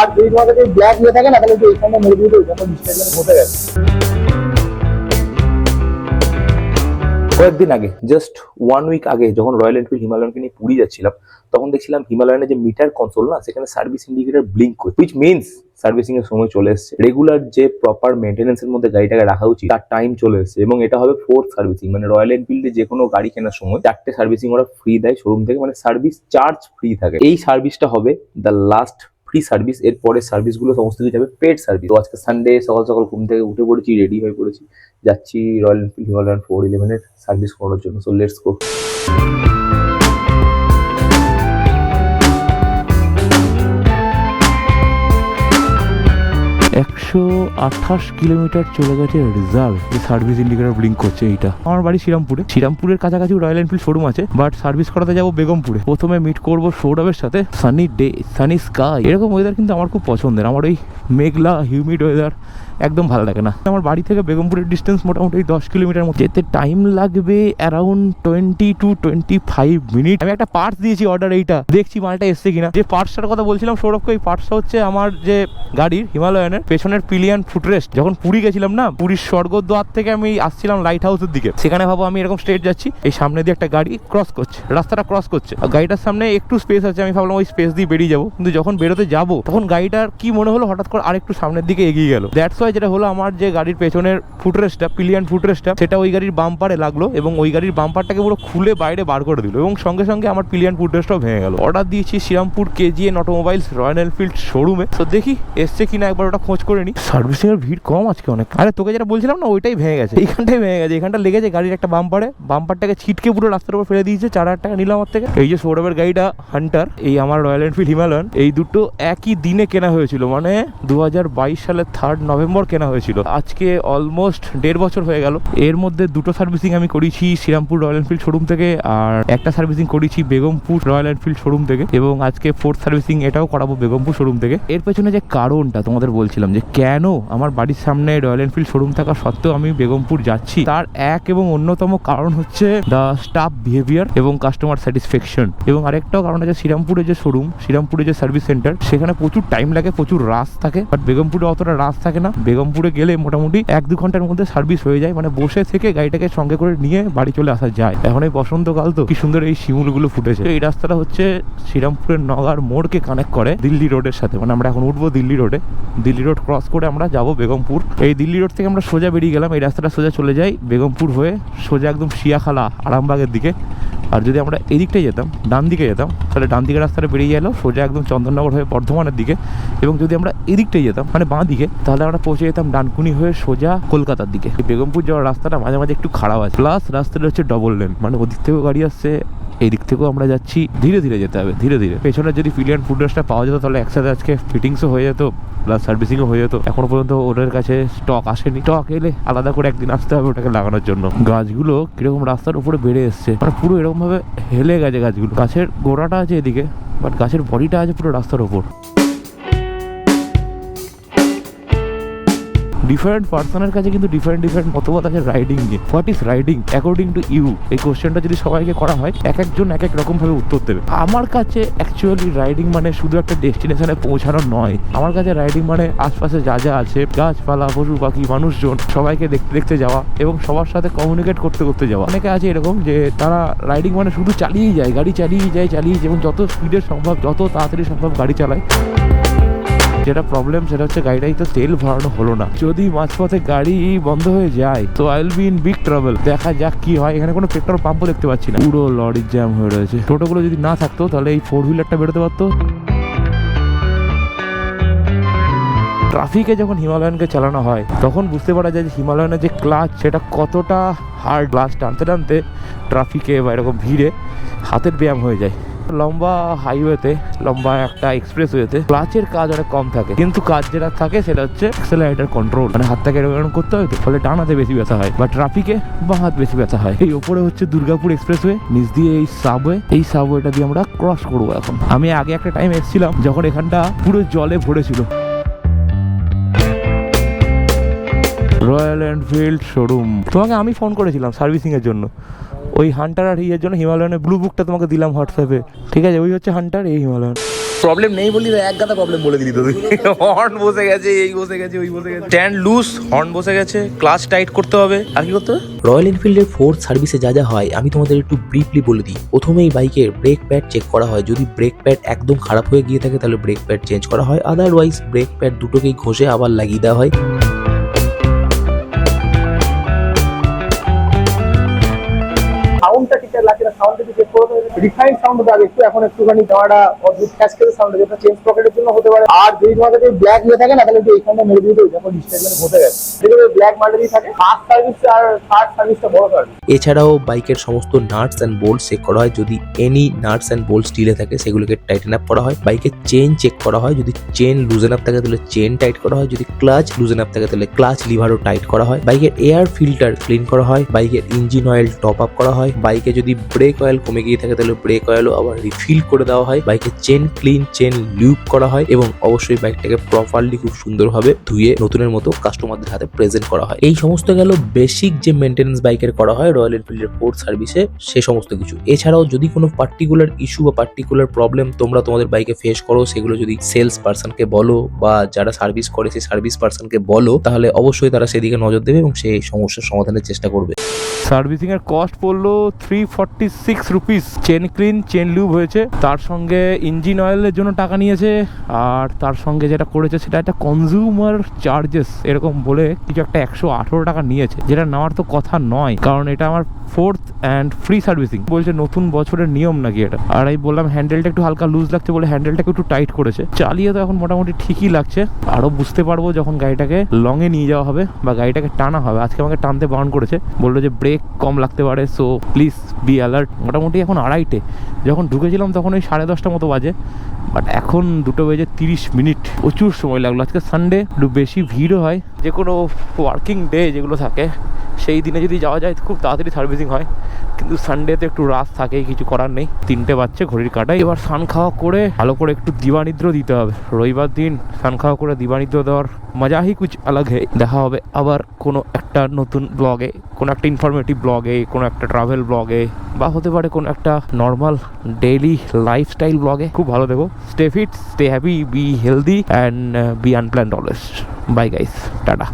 আর যদি তোমার কাছে ব্ল্যাক ইয়ে থাকে না, তাহলে একটু এইখানে মেরে দিতে ওইখানে মিস্টেক ঘটে গেছে। কয়েকদিন আগে, জাস্ট 1 উইক আগে, যখন রয়্যাল এনফিল্ড হিমালয়ানকে নিয়ে পুরী যাচ্ছিলাম, তখন দেখছিলাম হিমালয়ানের যে মিটার কনসোল না, সেখানে সার্ভিস ইন্ডিকেটর ব্লিঙ্ক করছে, হুইচ মিনস সার্ভিসিং এর সময় চলে এসেছে। রেগুলার যে প্রপার মেইনটেনেন্স এর মধ্যে গাড়িটাকে রাখা উচিত, তার টাইম চলে এসেছে। এবং এটা হবে 4th সার্ভিসিং। মানে রয়্যাল এনফিল্ডে যে কোনো গাড়ি কেনার সময় 4টে সার্ভিসিং ওরা ফ্রি দেয় শোরুম থেকে, মানে সার্ভিস চার্জ ফ্রি থাকে। এই সার্ভিসটা হবে দ্য লাস্ট ফ্রি সার্ভিস। এর পরে সার্ভিস গুলো সমস্ত কিছু যাবে পেড সার্ভিস। তো আজকে সানডে, সকাল সকাল ঘুম থেকে উঠে পড়েছি, রেডি হয়ে পড়েছি, যাচ্ছি রয়্যাল এনফিল্ড হিমালয়ান 411 এর সার্ভিস করানোর জন্য। So let's go. 128 কিলোমিটার চলে গেছে রেজাল্ট, যে সার্ভিস ইন্ডিকেটর ব্লিঙ্ক করছে। এইটা আমার বাড়ি শ্রীরামপুরের কাছাকাছি রয়্যাল এনফিল্ড শোরুম আছে, বাট সার্ভিস করাতে যাবো বেগমপুরে। প্রথমে মিট করবো সৌরভের সাথে। সানি ডে, সানি স্কাই, এরকম ওয়েদার কিন্তু আমার খুব পছন্দের। আমার ওই মেঘলা হিউমিড ওয়েদার একদম ভালো লাগে না। আমার বাড়ি থেকে বেগমপুরের ডিস্টেন্স মোটামুটি 10 কিলোমিটার মতো। যেতে টাইম লাগবে অ্যারাউন্ড 20 to 25 মিনিট। আমি একটা পার্টস দিয়েছি অর্ডার, এইটা দেখছি মালটা এসছে কিনা। যে পার্টসটার কথা বলছিলাম সৌরভকে, ওই পার্টসটা হচ্ছে আমার যে গাড়ির হিমালয়ানের পেছনের পিলিয়ান ফুটরেস্ট। যখন পুরী গেছিলাম না, পুরীর স্বর্গদ্বার থেকে আমি আসছিলাম লাইট হাউসের দিকে, সেখানে ভাবো আমি এরকম স্ট্রেট যাচ্ছি, এই সামনে দিয়ে একটা গাড়ি ক্রস করছে, রাস্তাটা ক্রস করছে। গাড়িটার সামনে একটু স্পেস আছে, আমি ভাবলাম ওই স্পেস দিয়ে বেরিয়ে যাবো। কিন্তু যখন বেরোতে যাবো, তখন গাড়িটার কি মনে হলো, হঠাৎ করে আরেকটু সামনের দিকে এগিয়ে গেল। দ্যাটস ওয়াই যেটা হলো, আমার যে গাড়ির পেছনের ফুটরেস্টটা, পিলিয়ান ফুটরেস্টটা, সেটা ওই গাড়ির বাম্পারে লাগলো এবং ওই গাড়ির বাম্পারটাকে পুরো খুলে বাইরে বার করে দিল, এবং সঙ্গে সঙ্গে আমার পিলিয়ান ফুটরেস্টটাও ভেঙে গেল। অর্ডার দিয়েছি Shrirampur KGN Automobiles Royal Enfield শোরুমে। তো দেখি এসছে কিনা, একবার ওটা খোঁজ করে নি। সার্ভিসিং এর ভিড় কম আজকে অনেক। আরে তোকে যেটা বলছিলাম না, ওইটাই ভেঙে গেছে, এইখানটাই ভেঙে গেছে। এখানটা লেগেছে গাড়ির একটা বাম্পারে, বাম্পারটাকে ছিটকে পুরো রাস্তার উপর ফেলে দিয়েছে। 4,000 টাকা নিলাম আমার থেকে। এই যে সৌরভের গাড়িটা হান্টার, এই আমার রয়্যাল এনফিল্ড হিমালয়ান, এই দুটো একই দিনে কেনা হয়েছিল, মানে 2022 সালের 3rd নভেম্বর কেনা হয়েছিল। আজকে অলমোস্ট 1.5 বছর হয়ে গেল। এর মধ্যে দুটো সার্ভিসিং আমি করেছি শ্রীরামপুর রয়্যাল এনফিল্ড শোরুম থেকে, আর একটা সার্ভিসিং করেছি বেগমপুর রয়্যাল এনফিল্ড শোরুম থেকে, এবং আজকে 4th সার্ভিসিং এটাও করাবো বেগমপুর শোরুম থেকে। এর পেছনে যে কারণটা তোমাদের বলছিলাম, যে কেন আমার বাড়ির সামনে রয়্যাল এনফিল্ড শোরুম থাকা সত্ত্বেও আমি বেগমপুর যাচ্ছি, তার এক এবং অন্যতম কারণ হচ্ছে দ্য স্টাফ বিহেভিয়ার এবং কাস্টমার স্যাটিসফ্যাকশন। এবং আরেকটাও কারণ আছে, শ্রীরামপুরে যে শোরুম, শ্রীরামপুরে যে সার্ভিস সেন্টার, সেখানে প্রচুর টাইম লাগে, প্রচুর রাশ থাকে, বাট বেগমপুরে অতটা রাশ থাকে না। বেগমপুরে গেলে মোটামুটি 1-2 ঘন্টার মধ্যে সার্ভিস হয়ে যায়, মানে বসে থেকে গাড়িটাকে সঙ্গে করে নিয়ে বাড়ি চলে আসা যায়। এখন এই বসন্তকাল তো, কি সুন্দর এই শিমুলগুলো ফুটেছে। এই রাস্তাটা হচ্ছে শ্রীরামপুরের নগার মোড়কে কানেক্ট করে দিল্লি রোডের সাথে। মানে আমরা এখন উঠবো দিল্লি রোডে, দিল্লি রোড ক্রস করে আমরা যাবো বেগমপুর। এই দিল্লি রোড থেকে আমরা সোজা বেরিয়ে গেলাম, এই রাস্তাটা সোজা চলে যাই বেগমপুর হয়ে, সোজা একদম শিয়াখালা আরামবাগের দিকে। আর যদি আমরা এদিকটাই যেতাম, ডান দিকে যেতাম, তাহলে ডান দিকে রাস্তাটা বেরিয়ে গেল সোজা একদম চন্দননগর হয়ে বর্ধমানের দিকে। এবং যদি আমরা এদিকটাই যেতাম, মানে বাঁ দিকে, তাহলে আমরা পৌঁছে যেতাম ডানকুনি হয়ে সোজা কলকাতার দিকে। বেগমপুর যাওয়ার রাস্তাটা মাঝে মাঝে একটু খারাপ আছে, প্লাস রাস্তাটা হচ্ছে ডবল লেন, মানে ওদিক থেকেও গাড়ি আসছে, এই দিক থেকেও আমরা যাচ্ছি। ধীরে ধীরে যেতে হবে, ধীরে ধীরে। পেছনে যদি পিলিয়ান ফুটরেস্টটা পাওয়া যেত, তাহলে একসাথে আজকে ফিটিংসও হয়ে যেত, প্লাস সার্ভিসিংও হয়ে যেত। এখনো পর্যন্ত ওদের কাছে স্টক আসেনি, স্টক এলে আলাদা করে একদিন আসতে হবে ওটাকে লাগানোর জন্য। গাছগুলো কিরকম রাস্তার উপরে বেড়ে এসছে, মানে পুরো এরকম ভাবে হেলে গেছে গাছগুলো। গাছের গোড়াটা আছে এদিকে, বাট গাছের বডিটা আছে পুরো রাস্তার ওপর। ডিফারেন্ট পার্সনের কাছে কিন্তু ডিফারেন্ট মতবাদ আছে রাইডিং নিয়ে। What is riding according to you? এই কোশ্চেনটা যদি সবাইকে করা হয়, এক একজন এক এক রকম ভাবে উত্তর দেবে। আমার কাছে অ্যাকচুয়ালি রাইডিং মানে শুধু একটা ডেস্টিনেশনে পৌঁছানো নয়। আমার কাছে রাইডিং মানে আশপাশে যা যা আছে, গাছপালা, পশু পাখি, মানুষজন, সবাইকে দেখতে দেখতে যাওয়া এবং সবার সাথে কমিউনিকেট করতে করতে যাওয়া। অনেকে আছে এরকম যে তারা রাইডিং মানে শুধু চালিয়েই যায়, গাড়ি চালিয়ে যায় এবং যত স্পিডের সম্ভব, যত তাড়াতাড়ি সম্ভব গাড়ি চালায়। যেটা প্রবলেম, সেটা হচ্ছে গাড়িটাই তো তেল ভরানো হলো না। যদি মাঝপথে গাড়ি বন্ধ হয়ে যায়, তো I will be in big trouble. দেখা যাক কি হয়। এখানে কোনো পেট্রোল পাম্পও দেখতে পাচ্ছি না, পুরো লরির জ্যাম হয়ে রয়েছে। টোটোগুলো যদি না থাকতো, তাহলে এই 4 হুইলারটা বেরোতে পারতো। ট্রাফিকে যখন হিমালয়ানকে চালানো হয়, তখন বুঝতে পারা যায় যে হিমালয়ানের যে ক্লাচ, সেটা কতটা হার্ড। ক্লাচ টানতে টানতে ট্রাফিকে বা এরকম ভিড়ে হাতের ব্যায়াম হয়ে যায়। লম্বা হাইওয়েতে, লম্বা একটা এক্সপ্রেসওয়েতে ক্লাচের কাজ অনেক কম থাকে, কিন্তু কাজ যেটা থাকে সেটা হচ্ছে অ্যাক্সেলারেটর কন্ট্রোল। মানে হাতটাকে এরকম করতে হয়, তো ফলে ডান হাতে বেশি ব্যথা হয়, বা ট্রাফিকে বাঁ হাত বেশি ব্যথা হয়। এই ওপরে হচ্ছে দুর্গাপুর এক্সপ্রেসওয়ে, নিচ দিয়ে এই সাবওয়েটা দিয়ে আমরা ক্রস করবো এখন। আমি আগে একটা টাইম এসেছিলাম যখন এখানটা পুরো জলে ভরেছিল। রয়্যাল এনফিল্ড শোরুম, তোমাকে আমি ফোন করেছিলাম সার্ভিসিং এর জন্য, ওই হান্টার আর ইয়ের জন্য। হিমালয়ানের ব্লু বুকটা তোমাকে দিলাম হোয়াটসঅ্যাপে, ঠিক আছে? ওই হচ্ছে হান্টার, এই হিমালয়ান। প্রবলেম নেই বললি তো এক গাদা প্রবলেম বলে দিলি তো তুই। হর্ন বসে গেছে, এই বসে গেছে, ওই বসে গেছে, স্ট্যান্ড লুজ, হর্ন বসে গেছে, ক্লাচ টাইট করতে হবে, আর কি করতে হবে। রয়্যাল এনফিল্ডের ফোর্থ সার্ভিসে যা যা হয় আমি তোমাদের একটু ব্রিফলি বলে দিই। প্রথমেই বাইকের ব্রেক প্যাড চেক করা হয়, যদি ব্রেক প্যাড একদম খারাপ হয়ে গিয়ে থাকে তাহলে ব্রেক প্যাড চেঞ্জ করা হয়, আদারওয়াইজ ব্রেক প্যাড দুটোকেই ঘষে আবার লাগিয়ে দেওয়া হয়। সাউন্ডটা ঠিকঠাক লাগছে না, সাউন্ডটা চেক করে রিফাইন সাউন্ড হবে একটু, এখন একটুখানি দেওয়াটা অদ্ভুত ক্যাশ করে সাউন্ড, যেটা চেঞ্জ পকেটের জন্য হতে পারে। আর যদি তোমাদের যদি ব্ল্যাক হয়ে থাকে না তাহলে একটু এইখানটা মেরে দিতে যখন ডিসপ্লেসমেন্ট হতে গেছে, দেখবে ব্ল্যাক মার্ডারই থাকে। ফার্স্ট সার্ভিস আর থার্ড সার্ভিসটা বড় সার্ভিস। এছাড়াও বাইকের সমস্ত নাটস অ্যান্ড বোল্ট চেক করা হয়, যদি এনি নাটস অ্যান্ড বোল্ট স্টিলে থাকে সেগুলোকে টাইটেন আপ করা হয়। বাইকের চেন চেক করা হয়, যদি চেন লুজেন আপ থাকে তাহলে চেন টাইট করা হয়, যদি ক্লাচ লুজেন আপ থাকে তাহলে ক্লাচ লিভারও টাইট করা হয়। বাইকের এয়ার ফিল্টার ক্লিন করা হয়, বাইকের ইঞ্জিন অয়েল টপ আপ করা হয়, বাইকে যদি ব্রেক অয়েল কমে গিয়ে থাকে তাহলে ব্রেক অয়েলও আবার রিফিল করে দেওয়া হয়, বাইকের চেন ক্লিন, চেন লিউপ করা হয় এবং অবশ্যই বাইকটাকে প্রপারলি খুব সুন্দরভাবে ধুয়ে নতুনের মতো কাস্টমারদের হাতে প্রেজেন্ট করা হয়। এই সমস্ত গেল বেসিক যে মেনটেন্যান্স বাইকের করা হয় রয়্যাল এনফিল্ডের ফোর্থ সার্ভিসে, সে সমস্ত কিছু। এছাড়াও যদি কোনো পার্টিকুলার ইস্যু বা পার্টিকুলার প্রবলেম তোমরা তোমাদের বাইকে ফেস করো, সেগুলো যদি সেলস পার্সনকে বলো বা যারা সার্ভিস করে সেই সার্ভিস পার্সনকে বলো, তাহলে অবশ্যই তারা সেদিকে নজর দেবে এবং সেই সমস্যার সমাধানের চেষ্টা করবে। সার্ভিসিং এর কস্ট পড়লো 346 rupees. Chain clean, chain lube হয়েছে, তার সঙ্গে ইঞ্জিন অয়েলের জন্য টাকা নিয়েছে, আর তার সঙ্গে যেটা করেছে সেটা একটা কনজিউমার চার্জেস এরকম বলে কিছু একটা 118 টাকা নিয়েছে, যেটা নেওয়ার তো কথা নয়, কারণ এটা আমার ফোর্থ অ্যান্ড ফ্রি সার্ভিসিং। বলছে নতুন বছরের নিয়ম নাকি এটা। আর আমি বললাম হ্যান্ডেলটা একটু হালকা লুজ লাগছে বলে হ্যান্ডেলটাকে একটু টাইট করেছে। চালিয়ে তো এখন মোটামুটি ঠিকই লাগছে, আরও বুঝতে পারবো যখন গাড়িটাকে লংয়ে নিয়ে যাওয়া হবে বা গাড়িটাকে টানা হবে। আজকে আমাকে টানতে বারণ করেছে, বললো যে ব্রেক কম লাগতে পারে, সো প্লিজ বি অ্যালার্ট। মোটামুটি এখন 2:30, যখন ঢুকেছিলাম তখন ওই 10:30 মতো বাজে, বাট এখন 2:30। প্রচুর সময় লাগলো। আজকে সানডে, একটু বেশি ভিড়ও হয়। যে কোনো ওয়ার্কিং ডে যেগুলো থাকে সেই দিনে যদি যাওয়া যায় খুব তাড়াতাড়ি সার্ভিসিং হয়, কিন্তু সানডেতে একটু রাশ থাকে, কিছু করার নেই। 3টে বাজছে ঘড়ির কাঁটায়। এবার স্নান খাওয়া করে ভালো করে একটু দিবানিদ্র দিতে হবে। রবিবার দিন স্নান খাওয়া করে দিবানিদ্র দেওয়ার মজাই কুছ আলাগ হে। দেখা হবে আবার কোনো একটা নতুন ব্লগে, কোনো একটা ইনফরমেটিভ ব্লগে, কোনো একটা ট্রাভেল ব্লগে, বা হতে পারে কোনো একটা নর্মাল ডেইলি লাইফস্টাইল ব্লগে। খুব ভালো দেখো, stay fit, stay happy, be healthy and be unplanned always. Bye guys, tata.